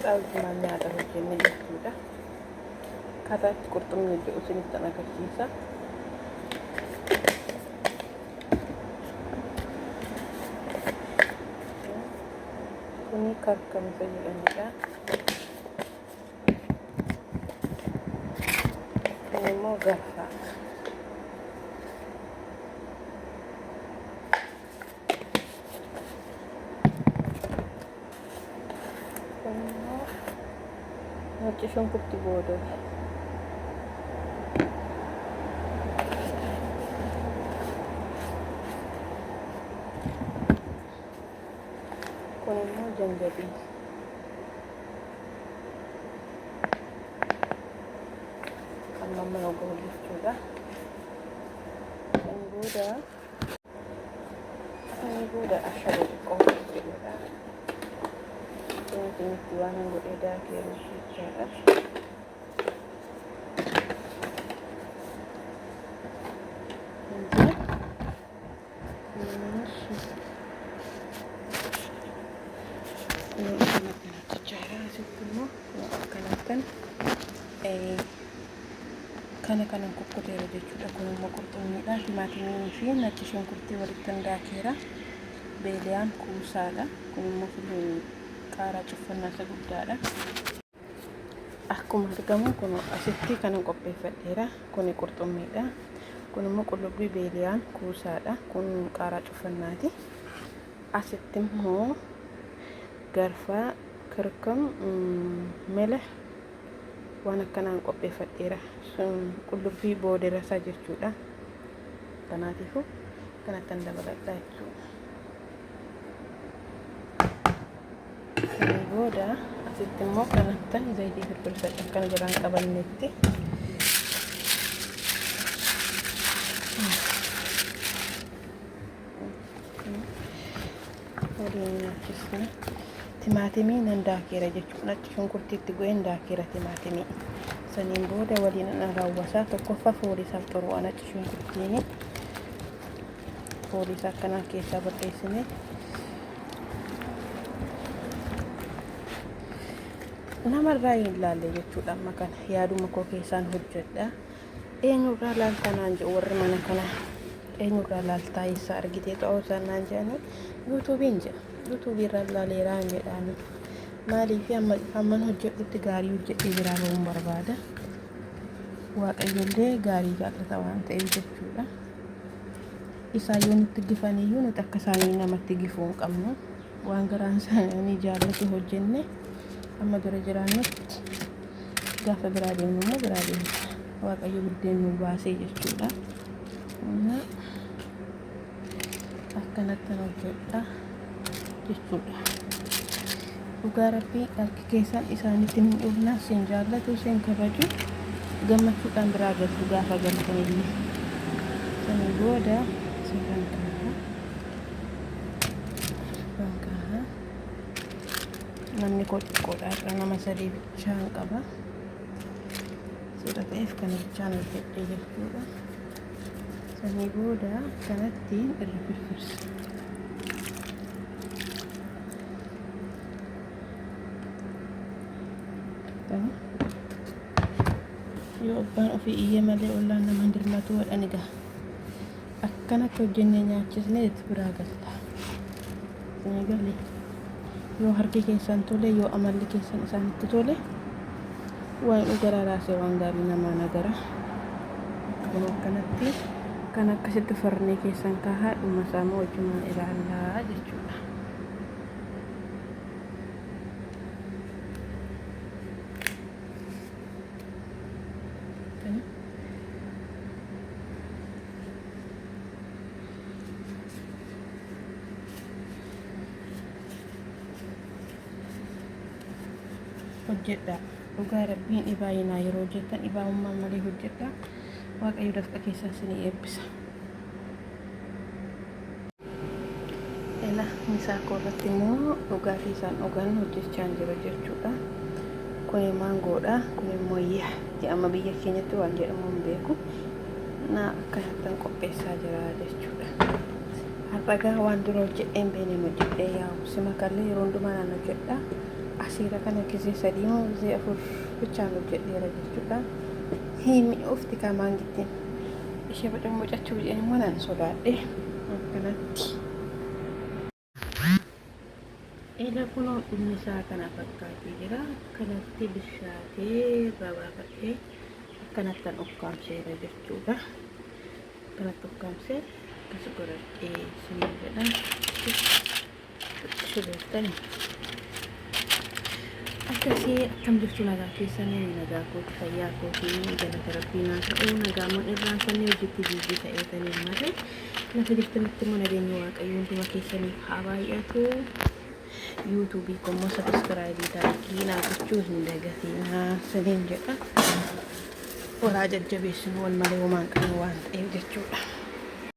Xaaltumaan nyaata hojjenne jechuudha. Akkaataa itti qurxummii hojjetu isinitti agarsiisa. Kuni karkamisa jedhamudha. Kun immoo garfaa. Kun immoo nyaata shunkurtii boodoo. Kun immoo janjabii. Kan mana ogahu jechuudha. Kan booda ashaboo xiqqoo jedhudha. Itti waan godhee daakeeru jechaadha. Kana kokkoteera jechuudha. Kun immoo qurxummiidha. Timaatimii fi nyaata shunkurtii walitti daakeera. Beeliyaan kuusaadha. Kun immoo qaaraa cuffannaa isa guddaadha. Akkuma argamu kun asitti kan qopheeffadheera. Kun qurxummiidha. Kun immoo qullubbii beeliyaan kuusaadha. Kun qaaraa cuffannaati. Asitti immoo garfaa, kirkam, mela waan akkanaan qopheeffadheera. Qullubbii booderasaa jechuudha. Kanaatiifuu kanatti dabaladhaa jechuudha. Booda asitti immoo kanatti zayitii firfirsadha akkana jiraan qabannetti. Waliin nyaachisna. Timaatimii nan daakeera jechuudha. Nyaata shunkurtiitti go'een daakeera timaatimii. Saniin booda waliin raawwasaa tokkoffaa fooliisaaf xuruu nyaata shunkurtiin fooliisaa akkanaa keessaa balleessine namarraa hin laalle jechuudha. Amma kana yaaduma koo keessaan hojjedha. Eenyurraa laaltanaan jedhu warri mana kana eenyurraa laaltaa isaa argitee ta'uu isaanaan jedhanii yuutuubiin jedha. Yuutuubiirraa laaleeraa hin jedhaanii. Maaliif hamman hojjedhutti gaarii hojjedhee biraa bahuun barbaada. Waaqayyollee gaarii jaallata waan ta'eef jechuudha. Isaayyuu nutti gifaniyyuu nuti akka isaanii namatti gifuu hin qabnu. Waan garaan isaanii jaallatu hojjenne amma bira jiraannutti gaafa biraa deemnu immoo biraa deemna. Waaqayyo buddeen nu baasee jechuudha. Akkanatti hojjedha jechuudha. Dhugaa Rabbii harki keessan isaanitti hin dhufna. Isin jaallatu, isin kabaju, gammachuudhaan biraa galtu gaafa galtanillee. Sanii booda isin namni koo xiqqoodha. Irra nama sadii bichaan qaba. Suura ta'eef kana bichaan hojjedhee jechuudha. Sanii booda kanatti irra firfirsa. Yoo abbaan ofii iyyee malee ollaan nama dirmatu wadhan egaa akkanatti hojjennee nyaachisnee itti biraa galta. Sanii galee yoo harki keessan tole, yoo amalli keessan isaanitti tole, waan garaa raasee waan gaarii namaa nagara. Kun akkanatti kan akkasitti farnee keessan kaahaa dhuma isaa immoo wajjumaan ilaallaa jechuudha. Hojjedha. Dhugaa Rabbiin dhibaayinaa yeroo hojjettan dhibaa'ummaan malee hojjedha. Waaqayyo dafqa keessan isinii eebbisa. Misaa koo irratti immoo dhugaatii isaan dhugan hojjechaa jira jechuudha. Kun maangoodha. Kun immoo amma biyya keenyatti waan jedhamu hin beeku. Akkanattan qopheessaa jira jechuudha. Har'a waan dura hojjedheen beekneen hojjedhee yaa'u sima kallee yeroo hundumaa naan hojjedha. taqsiira kana gisee sadii moo gisee afur bichaan hojjedheera jechuudha. Himi ufti kamaan gittiin ishee bocachuu jedhanii immoo nan sodaadhe akkanatti. Eela kunoo dhumni isaa kana fakkaatee jira. Akkanatti bishaatee babaafadhee akkanattan ukkaamseera jechuudha. Akkanatti ukkaamsee akkas godhadhee isiniin jedha. Shibeettani akkasii akkam jirtu nagaa keessanii nagaa kooti fayyaa kootii galata rabbii naa ta'uu nagaamoon irraan sanii hojiitti biizii ta'eetanii malee lafa jirtanitti immoo nageenya waaqayyoo hunduma keessaniif haa baay'atu. yuutuubii kommoo sabiskiraayibii taa'ii naa gochuu hin dagatinaa saniin jedha. Walaa jajjabeessinu wal malee homaan qabnu waan ta'eef jechuudha.